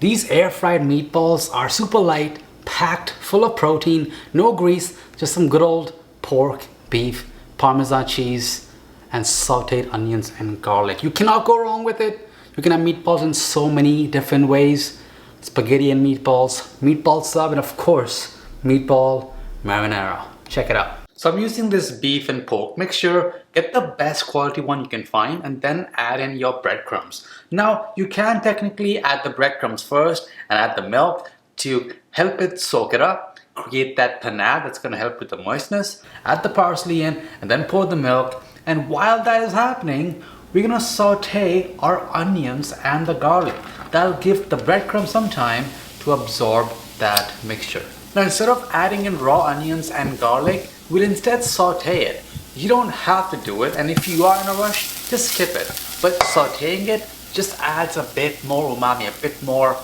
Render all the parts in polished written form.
These air-fried meatballs are super light, packed, full of protein, no grease, just some good old pork, beef, Parmesan cheese, and sauteed onions and garlic. You cannot go wrong with it. You can have meatballs in so many different ways. Spaghetti and meatballs, meatball sub, and of course, meatball marinara. Check it out. So I'm using this beef and pork mixture. Get the best quality one you can find and then add in your breadcrumbs. Now you can technically add the breadcrumbs first and add the milk to help it soak it up, create that panade that's going to help with the moistness. Add the parsley in and then pour the milk, and while that is happening, we're going to saute our onions and the garlic. That'll give the breadcrumbs some time to absorb that mixture. Now instead of adding in raw onions and garlic, we'll instead saute it. You don't have to do it, and if you are in a rush, just skip it. But sauteing it just adds a bit more umami, a bit more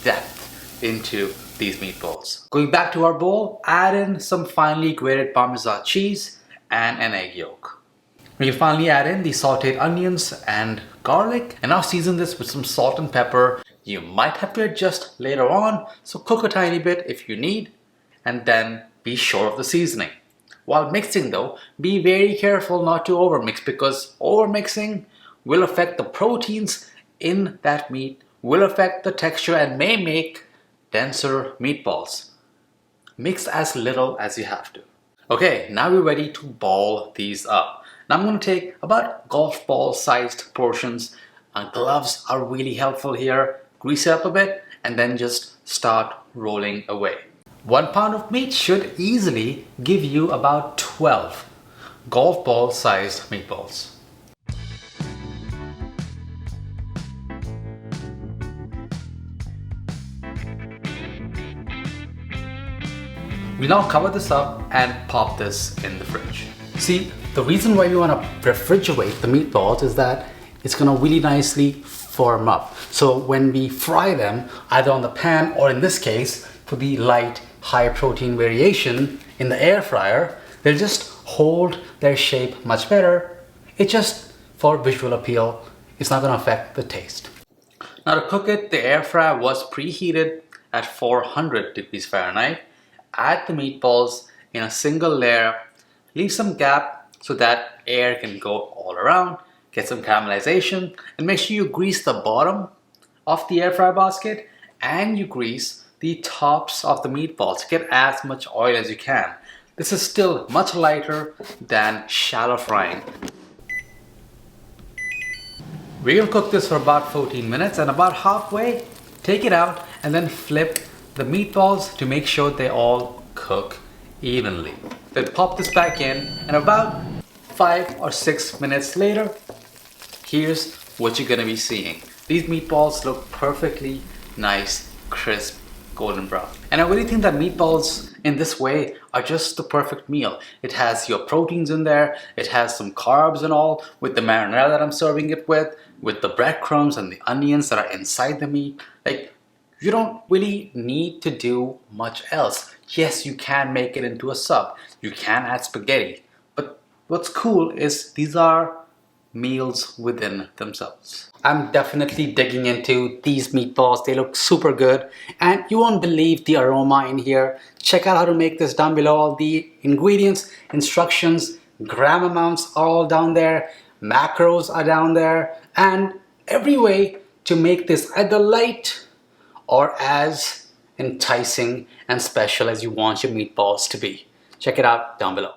depth into these meatballs. Going back to our bowl, add in some finely grated Parmesan cheese and an egg yolk. We'll finally add in the sauteed onions and garlic, and now season this with some salt and pepper. You might have to adjust later on, so cook a tiny bit if you need, and then be sure of the seasoning. While mixing though, be very careful not to overmix, because overmixing will affect the proteins in that meat, will affect the texture, and may make denser meatballs. Mix as little as you have to. Okay, now we're ready to ball these up. Now I'm going to take about golf ball sized portions. Gloves are really helpful here. Grease it up a bit and then just start rolling away. 1 pound of meat should easily give you about 12 golf ball sized meatballs. We now cover this up and pop this in the fridge. See, the reason why we want to refrigerate the meatballs is that it's going to really nicely firm up. So when we fry them, either on the pan or in this case, for the light, high protein variation in the air fryer, they'll just hold their shape much better. It's just for visual appeal. It's not going to affect the taste. Now to cook it, the air fryer was preheated at 400 degrees Fahrenheit. Add the meatballs in a single layer. Leave some gap so that air can go all around. Get some caramelization, and make sure you grease the bottom of the air fryer basket and you grease the tops of the meatballs. Get as much oil as you can. This is still much lighter than shallow frying. We'll cook this for about 14 minutes, and about halfway, take it out and then flip the meatballs to make sure they all cook evenly. Then pop this back in, and about 5 or 6 minutes later, here's what you're gonna be seeing. These meatballs look perfectly nice, crisp, golden brown. And I really think that meatballs in this way are just the perfect meal. It has your proteins in there, it has some carbs and all, with the marinara that I'm serving it with the breadcrumbs and the onions that are inside the meat. Like, you don't really need to do much else. Yes, you can make it into a sub. You can add spaghetti. But what's cool is these are meals within themselves. I'm definitely digging into these meatballs. They look super good, and you won't believe the aroma in here. Check out how to make this down below. All the ingredients, instructions, gram amounts are all down there. Macros are down there, and every way to make this either light or as enticing and special as you want your meatballs to be. Check it out down below.